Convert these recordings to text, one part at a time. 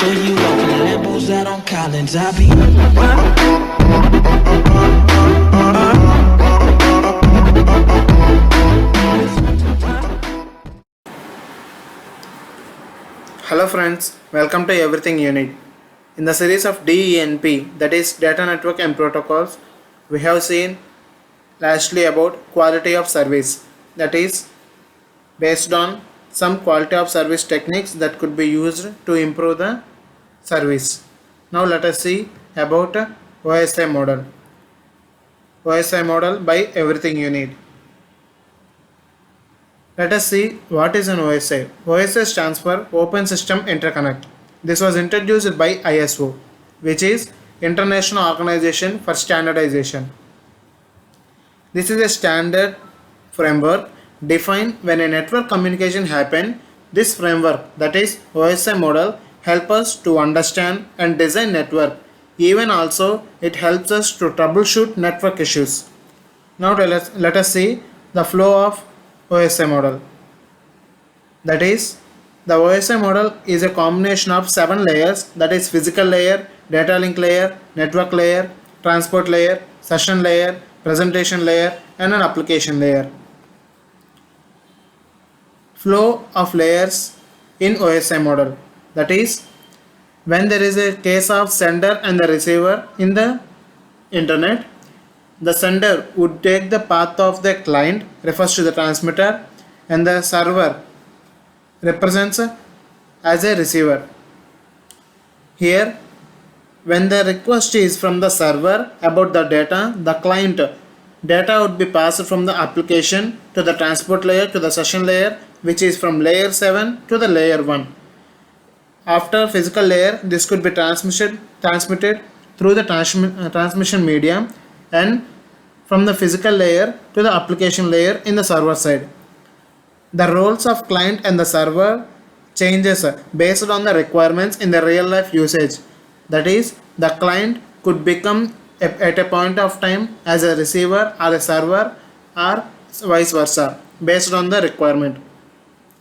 Show you off in Lambos out on Collins. I be. Hello friends, welcome to Everything You Need. In the series of DENP, that is Data Network and Protocols, we have seen lastly about quality of service, that is based on some quality of service techniques that could be used to improve the service. Now let us see about OSI model. OSI model by Everything You Need. Let us see what is an OSI. OSI stands for Open System Interconnect. This was introduced by ISO, which is International Organization for Standardization. This is a standard framework defined when a network communication happens. This framework, that is OSI model, helps us to understand and design network. Even also, it helps us to troubleshoot network issues. Now let us see the flow of OSI model. That is, the OSI model is a combination of 7 layers, that is physical layer, data link layer, network layer, transport layer, session layer, presentation layer, and an application layer. Flow of layers in OSI model. That is, when there is a case of sender and the receiver in the internet, the sender would take the path of the client, refers to the transmitter, and the server represents as a receiver. Here, when the request is from the server about the data, the client data would be passed from the application to the transport layer to the session layer, which is from layer 7 to the layer 1. After physical layer, this could be transmitted through the transmission medium and from the physical layer to the application layer in the server side. The roles of client and the server changes based on the requirements in the real life usage. That is, the client could become at a point of time as a receiver or a server or vice versa based on the requirement.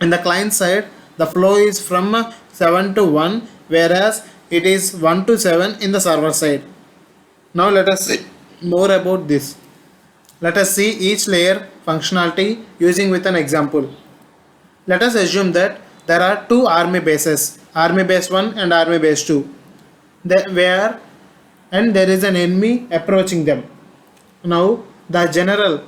In the client side, the flow is from 7 to 1, whereas it is 1 to 7 in the server side. Now let us see more about this. Let us see each layer functionality using with an example. Let us assume that there are two army bases, army base 1 and army base 2, there is an enemy approaching them. Now the general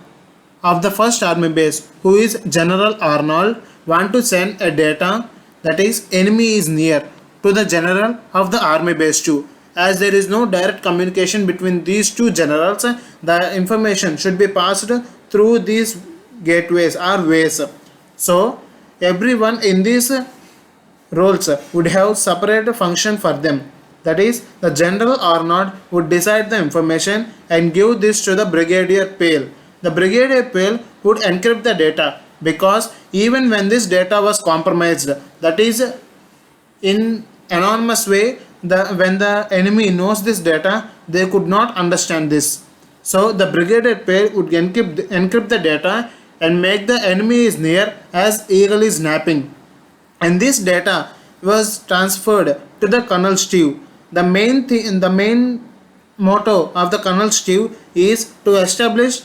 of the first army base, who is General Arnold, want to send a data, that is enemy is near, to the general of the army base 2. As there is no direct communication between these two generals, the information should be passed through these gateways or ways. So everyone in these roles would have separate function for them. That is, the general Arnold would decide the information and give this to the brigadier Pale. The brigadier Pale would encrypt the data, because even when this data was compromised, that is in anonymous way, when the enemy knows this data, they could not understand this. So the brigadier pair would encrypt the data and make the enemy is near as eagle is napping. And this data was transferred to the Colonel Steve. The main motto of the Colonel Steve is to establish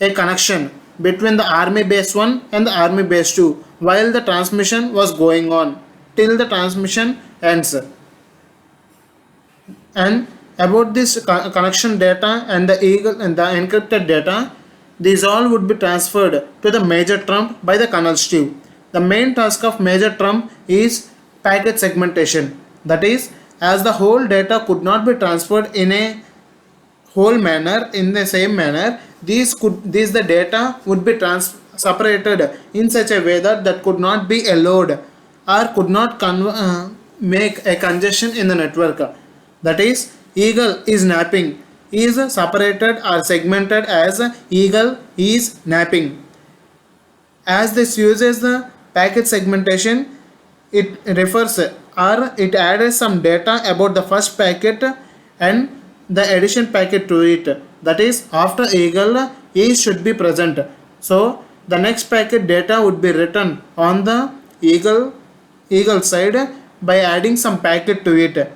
a connection between the army base 1 and the army base 2 while the transmission was going on till the transmission ends. And about this connection data and the eagle and the encrypted data, these all would be transferred to the Major Trump by the Colonel Steve. The main task of Major Trump is packet segmentation. That is, as the whole data could not be transferred in a whole manner, in the same manner, these the data would be separated in such a way that could not be a load or could not make a congestion in the network. That is, eagle is napping is separated or segmented as eagle is napping. As this uses the packet segmentation, it refers or it adds some data about the first packet and the addition packet to it. That is, after eagle, e should be present. So the next packet data would be written on the eagle side by adding some packet to it,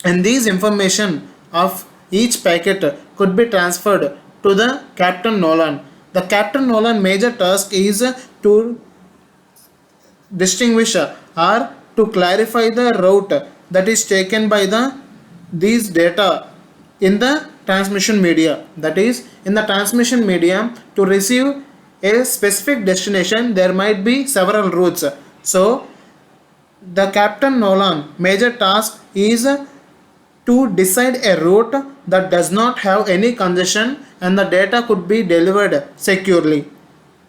and these information of each packet could be transferred to the Captain Nolan. The Captain Nolan major task is to distinguish or to clarify the route that is taken by these data in the transmission media. That is, in the transmission media, to receive a specific destination there might be several routes. So the Captain Nolan major task is to decide a route that does not have any congestion and the data could be delivered securely.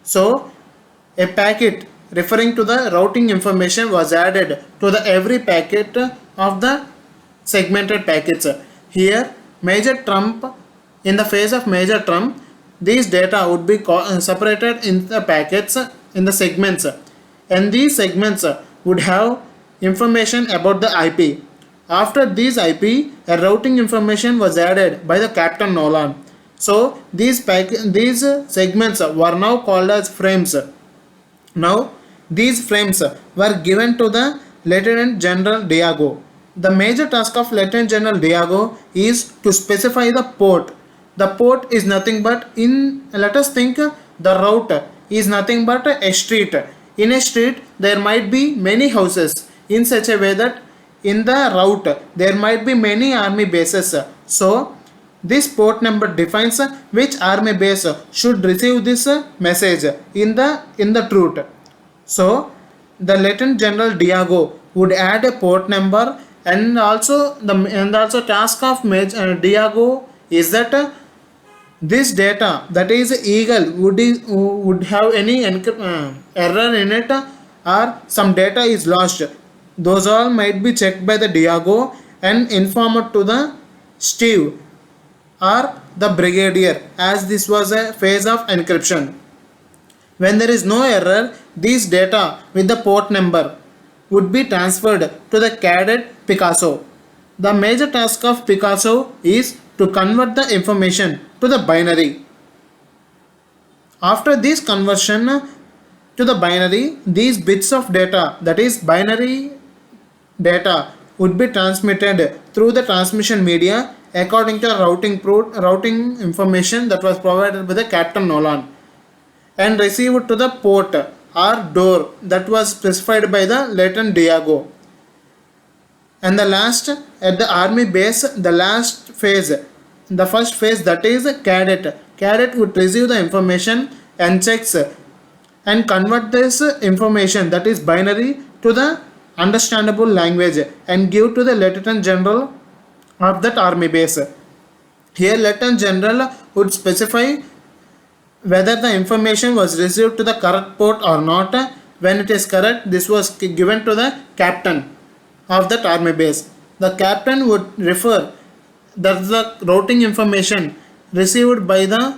So a packet referring to the routing information was added to the every packet of the segmented packets. Here, major trump, in the phase of major trump, these data would be separated in the packets in the segments, and these segments would have information about the IP. After these IP, a routing information was added by the Captain Nolan. So these segments were now called as frames. Now these frames were given to the Lieutenant General Diego. The major task of Lieutenant General Diego is to specify the port. The port is nothing but, let us think, the route is nothing but a street. In a street there might be many houses in such a way that in the route there might be many army bases. So this port number defines which army base should receive this message in the route. So the Lieutenant General Diego would add a port number, and also task of Diego is that this data, that is eagle, would have any error in it or some data is lost. Those all might be checked by the Diego and informed to the Steve or the brigadier, as this was a phase of encryption. When there is no error, these data with the port number would be transferred to the cadet Picasso. The major task of Picasso is to convert the information to the binary. After this conversion to the binary, these bits of data, that is binary data, would be transmitted through the transmission media according to routing information that was provided by the Captain Nolan, and received to the port or door that was specified by the Lieutenant Diego. And the last, at the army base, the last phase, the first phase, that is cadet would receive the information and checks and convert this information, that is binary, to the understandable language and give to the Lieutenant General of that army base. Here Lieutenant General would specify whether the information was received to the correct port or not. When it is correct, this was given to the captain of that army base. The captain would refer that the routing information received by the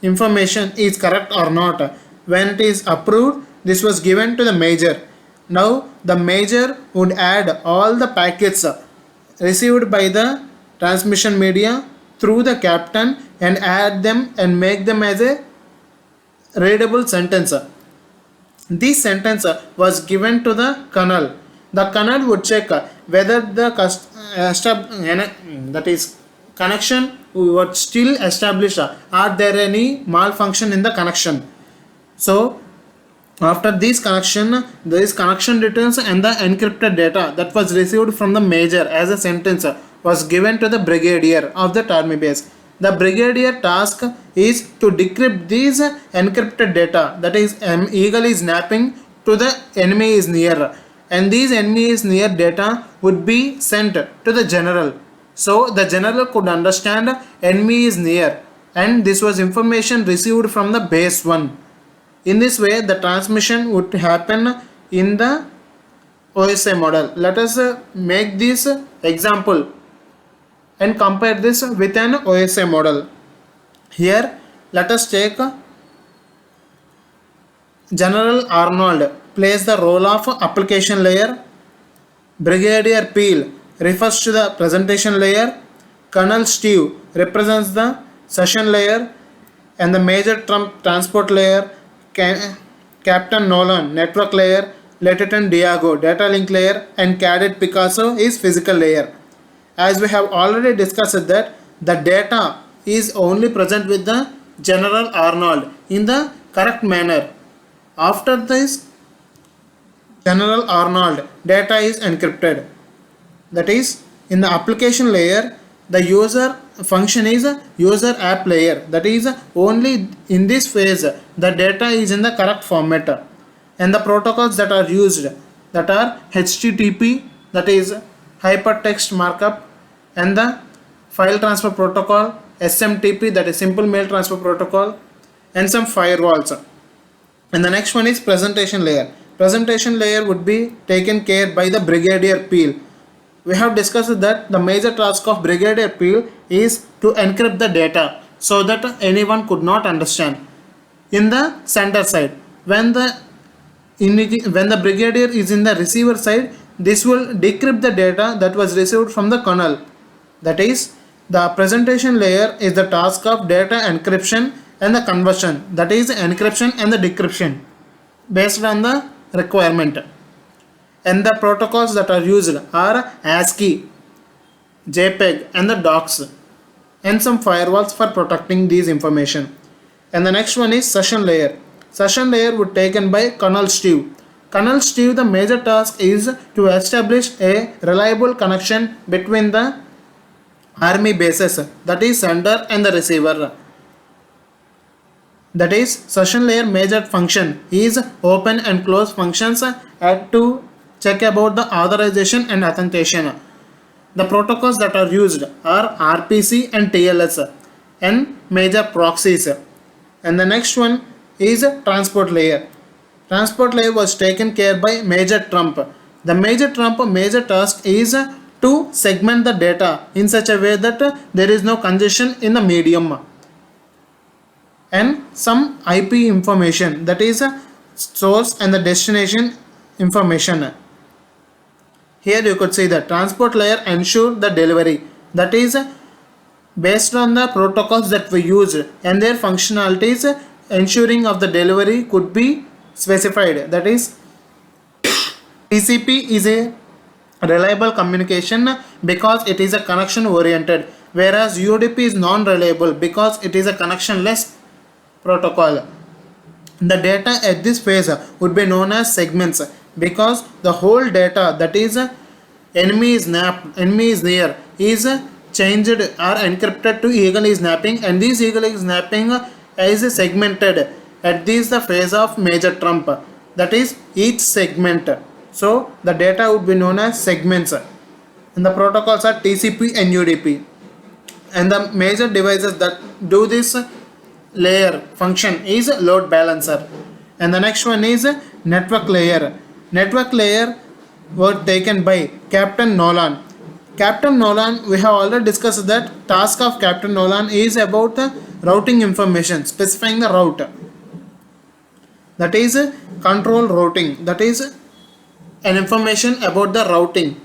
information is correct or not. When it is approved, this was given to the major. Now the major would add all the packets received by the transmission media through the captain and add them and make them as a readable sentence. This sentence was given to the colonel. The colonel would check whether the that is connection was still established. Are there any malfunction in the connection? So after this connection returns and the encrypted data that was received from the major as a sentence was given to the brigadier of the army base. The brigadier task is to decrypt these encrypted data, that is eagle is napping to the enemy is near, and these enemy is near data would be sent to the general. So the general could understand enemy is near, and this was information received from the base 1. In this way the transmission would happen in the OSI model. Let us make this example and compare this with an OSI model. Here let us take General Arnold plays the role of application layer, Brigadier Peel refers to the presentation layer, Colonel Steve represents the session layer, and the Major Trump transport layer, Captain Nolan network layer, Latitude Diago, data link layer, and Cadet Picasso is physical layer. As we have already discussed that the data is only present with the General Arnold in the correct manner. After this General Arnold, data is encrypted. That is, in the application layer, the user function is a user app layer. That is, only in this phase the data is in the correct format. And the protocols that are used, that are HTTP, that is hypertext markup, and the file transfer protocol, SMTP, that is simple mail transfer protocol, and some firewalls. And the next one is presentation layer. Presentation layer would be taken care by the Brigadier Peel. We have discussed that the major task of Brigadier Peel is to encrypt the data so that anyone could not understand. In the sender side, when the brigadier is in the receiver side, this will decrypt the data that was received from the kernel. That is, the presentation layer is the task of data encryption and the conversion, that is encryption and the decryption based on the requirement. And the protocols that are used are ASCII, JPEG, and the docs, and some firewalls for protecting these information. And the next one is session layer. Session layer would taken by Colonel Steve. Colonel Steve, the major task is to establish a reliable connection between the army bases, that is sender and the receiver. That is, session layer major function is open and close functions to check about the authorization and authentication. The protocols that are used are RPC and TLS and major proxies. And the next one is transport layer. Transport layer was taken care by Major Trump. The Major Trump major task is to segment the data in such a way that there is no congestion in the medium. And some IP information, that is source and the destination information. Here you could see the transport layer ensure the delivery, that is based on the protocols that we use and their functionalities, ensuring of the delivery could be specified. That is, TCP is a reliable communication because it is a connection oriented, whereas UDP is non-reliable because it is a connectionless protocol. The data at this phase would be known as segments because the whole data, that is enemy is near, is changed or encrypted to eagerly snapping, and this eagerly snapping is segmented at this the phase of Major Trump, that is each segment. So the data would be known as segments, and the protocols are TCP and UDP. And the major devices that do this layer function is load balancer. And the next one is network layer. Network layer were taken by Captain Nolan. Captain Nolan, we have already discussed that task of Captain Nolan is about the routing information, specifying the route. That is control routing, that is an information about the routing.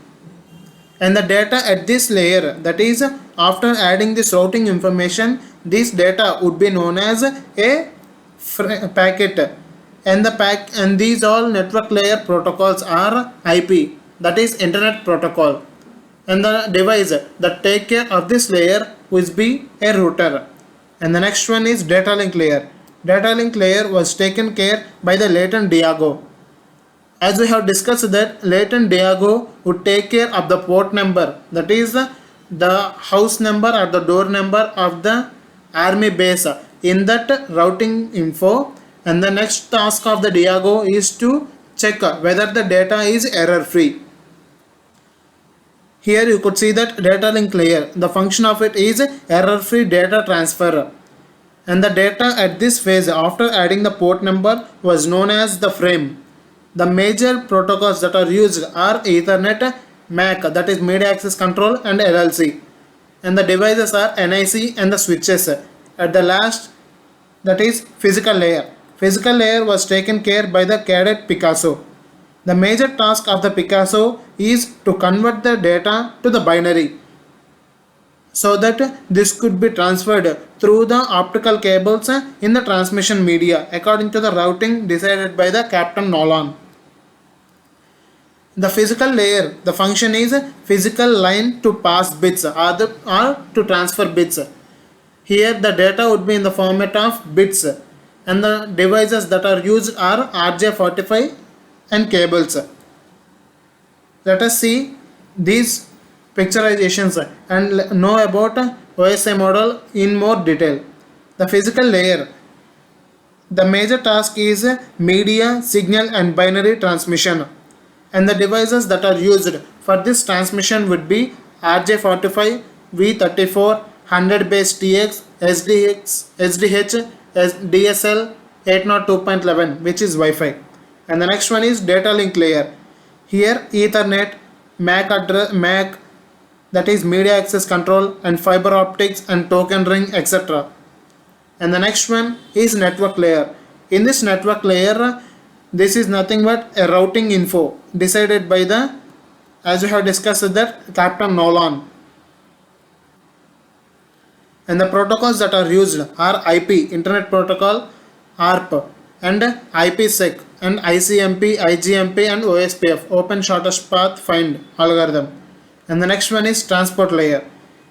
And the data at this layer, that is after adding this routing information, this data would be known as a packet. And and these all network layer protocols are IP, that is Internet Protocol. And the device that take care of this layer will be a router. And the next one is data link layer. Data link layer was taken care by the Latitude Diago. As we have discussed that Latitude Diago would take care of the port number, that is the house number or the door number of the army base in that routing info. And the next task of the Diago is to check whether the data is error free. Here you could see that data link layer, the function of it is error free data transfer. And the data at this phase after adding the port number was known as the frame. The major protocols that are used are Ethernet, MAC, that is Media Access Control, and LLC. And the devices are NIC and the switches. At the last, that is physical layer. Physical layer was taken care by the Cadet Picasso. The major task of the Picasso is to convert the data to the binary so that this could be transferred through the optical cables in the transmission media according to the routing decided by the Captain Nolan. The physical layer, the function is physical line to pass bits or to transfer bits. Here the data would be in the format of bits, and the devices that are used are RJ45 and cables. Let us see these picturizations and know about OSI model in more detail. The physical layer, the major task is media, signal and binary transmission, and the devices that are used for this transmission would be RJ45, V34, 100 base TX, SDH, DSL 802.11, which is Wi-Fi. And the next one is data link layer. Here Ethernet, MAC, that is media access control, and fiber optics and token ring, etc. And the next one is network layer. In this network layer, this is nothing but a routing info decided by the, as we have discussed, that Captain Nolan. And the protocols that are used are IP, Internet Protocol, ARP, and IPsec, and ICMP, IGMP, and OSPF, Open Shortest Path Find algorithm. And the next one is transport layer.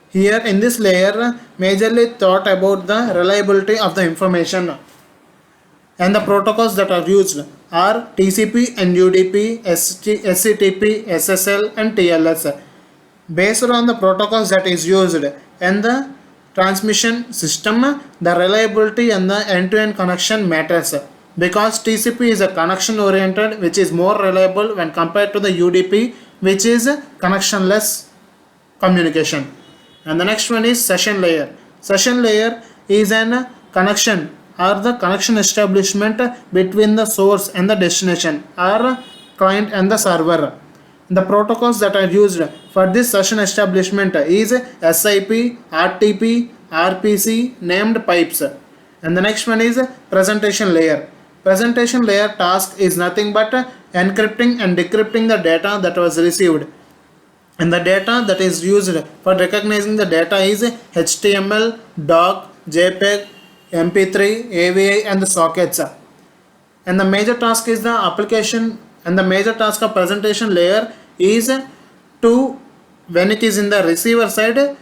Here in this layer, majorly thought about the reliability of the information, and the protocols that are used are TCP and UDP, SCTP, SSL, and TLS. Based on the protocols that is used and the transmission system, the reliability and the end-to-end connection matters, because TCP is a connection oriented, which is more reliable when compared to the UDP, which is connectionless communication. And the next one is session layer. Session layer is an connection or the connection establishment between the source and the destination, or client and the server. The protocols that are used for this session establishment is SIP, RTP, RPC, named pipes. And the next one is presentation layer. Presentation layer task is nothing but encrypting and decrypting the data that was received. And the data that is used for recognizing the data is HTML, doc, JPEG, MP3, AVI, and the sockets. And the major task is the application, and the major task of presentation layer is to, when it is in the receiver side,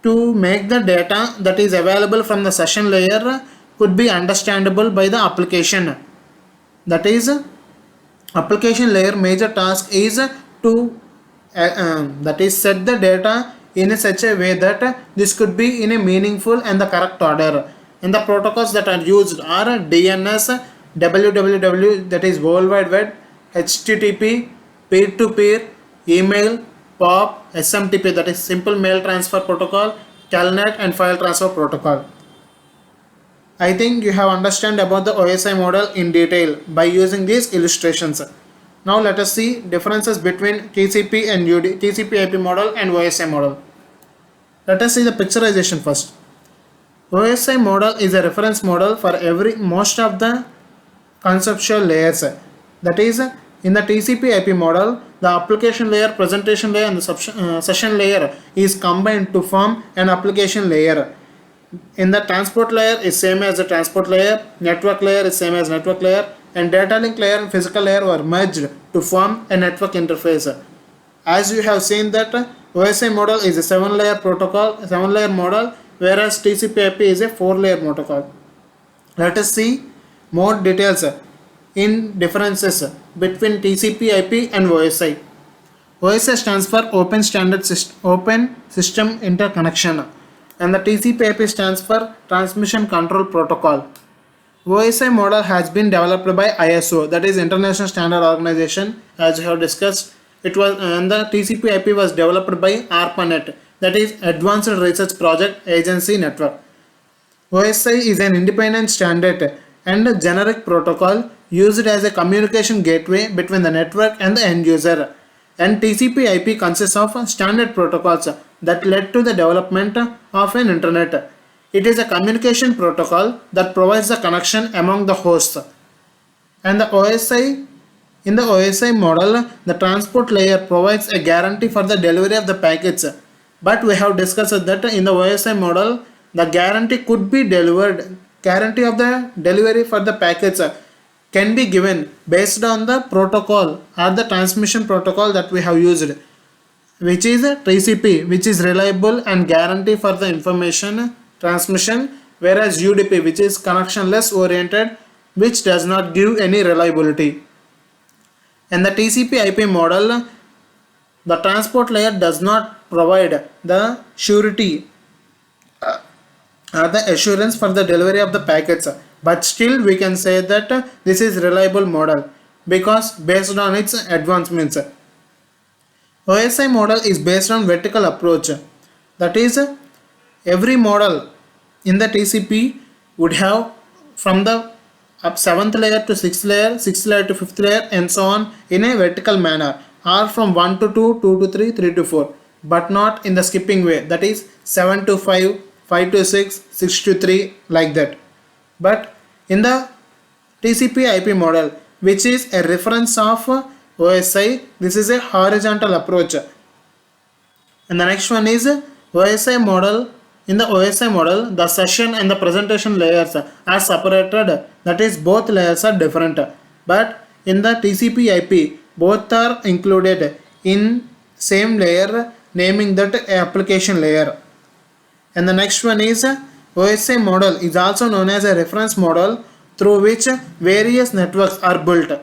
to make the data that is available from the session layer could be understandable by the application. That is, application layer major task is to that is set the data in such a way that this could be in a meaningful and the correct order. And the protocols that are used are DNS, www, that is World Wide Web, HTTP, peer-to-peer, email, POP, SMTP, that is Simple Mail Transfer Protocol, Telnet, and File Transfer Protocol. I think you have understood about the OSI model in detail by using these illustrations. Now let us see differences between TCP and TCP IP model and OSI model. Let us see the picturization first. OSI model is a reference model for most of the conceptual layers. That is, in the TCP IP model, the application layer, presentation layer, and the session layer is combined to form an application layer. In the transport layer is same as the transport layer, network layer is same as network layer, and data link layer and physical layer were merged to form a network interface. As you have seen that OSI model is a 7-layer model, whereas TCP IP is a 4-layer protocol. Let us see more details in differences between TCP IP and OSI. OSI stands for Open System Interconnection, and the TCP IP stands for Transmission Control Protocol. OSI model has been developed by ISO, that is International Standard Organization, as we have discussed. And the TCP IP was developed by ARPANET, that is Advanced Research Project Agency Network. OSI is an independent standard and generic protocol used as a communication gateway between the network and the end user. And TCP IP consists of standard protocols that led to the development of an internet. It is a communication protocol that provides the connection among the hosts. And in the OSI model, the transport layer provides a guarantee for the delivery of the packets. But we have discussed that in the OSI model, the guarantee could be delivered, guarantee of the delivery for the packets can be given based on the protocol or the transmission protocol that we have used, which is a TCP, which is reliable and guarantee for the information transmission, whereas UDP, which is connectionless oriented, which does not give any reliability. In the TCP IP model, the transport layer does not provide the surety or the assurance for the delivery of the packets, but still we can say that this is reliable model because based on its advancements. OSI model is based on vertical approach, that is, every model in the TCP would have from the up 7th layer to 6th layer, 6th layer to 5th layer, and so on in a vertical manner, or from 1 to 2, 2 to 3, 3 to 4, but not in the skipping way, that is 7 to 5, 5 to 6, 6 to 3, like that. But in the TCP IP model, which is a reference of OSI, this is a horizontal approach. And the next one is OSI model. In the OSI model, the session and the presentation layers are separated, that is, both layers are different. But in the TCP IP, both are included in same layer, naming that application layer. And the next one is OSI model is also known as a reference model through which various networks are built.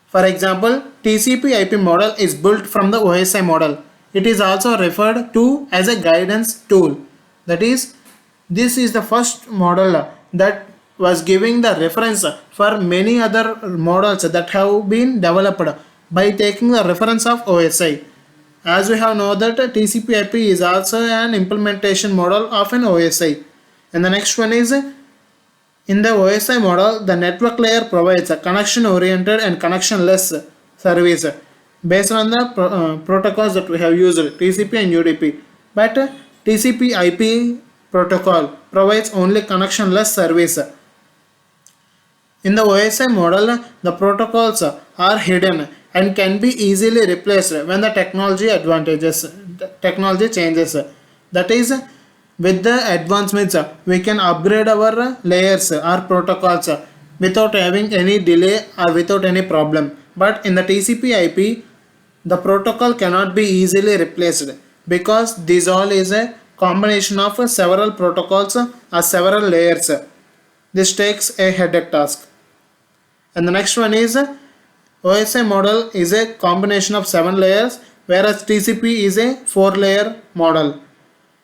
For example, TCP IP model is built from the OSI model. It is also referred to as a guidance tool. That is, this is the first model that was giving the reference for many other models that have been developed by taking the reference of OSI. As we have known that TCP IP is also an implementation model of an OSI. And the next one is, in the OSI model, the network layer provides a connection oriented and connectionless service based on the protocols that we have used, TCP and UDP. But TCP IP protocol provides only connectionless service. In the OSI model, the protocols are hidden and can be easily replaced when the technology changes. That is, with the advancements, we can upgrade our layers or protocols without having any delay or without any problem. But in the TCP IP, the protocol cannot be easily replaced because this all is a combination of several protocols or several layers. This takes a headache task. And the next one is OSI model is a combination of 7 layers, whereas TCP is a 4-layer model.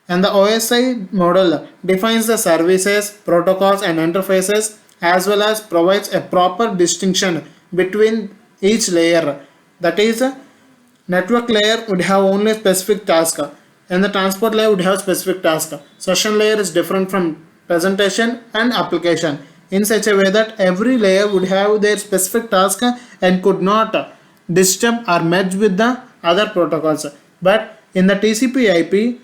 And the OSI model defines the services, protocols and interfaces, as well as provides a proper distinction between each layer. That is, network layer would have only specific task and the transport layer would have specific task. Session layer is different from presentation and application in such a way that every layer would have their specific task and could not disturb or merge with the other protocols. But in the TCP IP,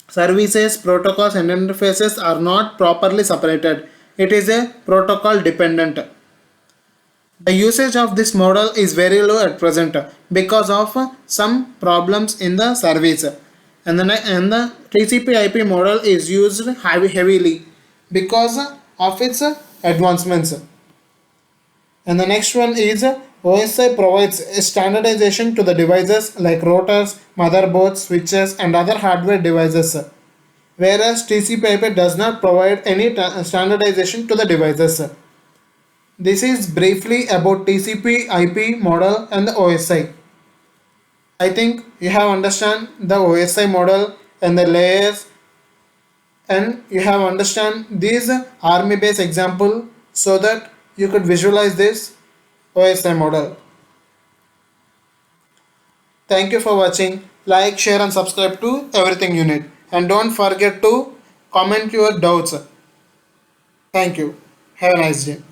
services, protocols and interfaces are not properly separated. It is a protocol dependent. The usage of this model is very low at present because of some problems in the service. And the TCP IP model is used heavily because of its advancements. And the next one is OSI provides a standardization to the devices like routers, motherboards, switches and other hardware devices, whereas TCP IP does not provide any standardization to the devices. This is briefly about TCP IP model and the OSI. I think you have understand the OSI model and the layers, and you have understand these army base example so that you could visualize this OSI model. Thank you for watching. Like, share and subscribe to Everything You Need, and don't forget to comment your doubts. Thank you. Have a nice day.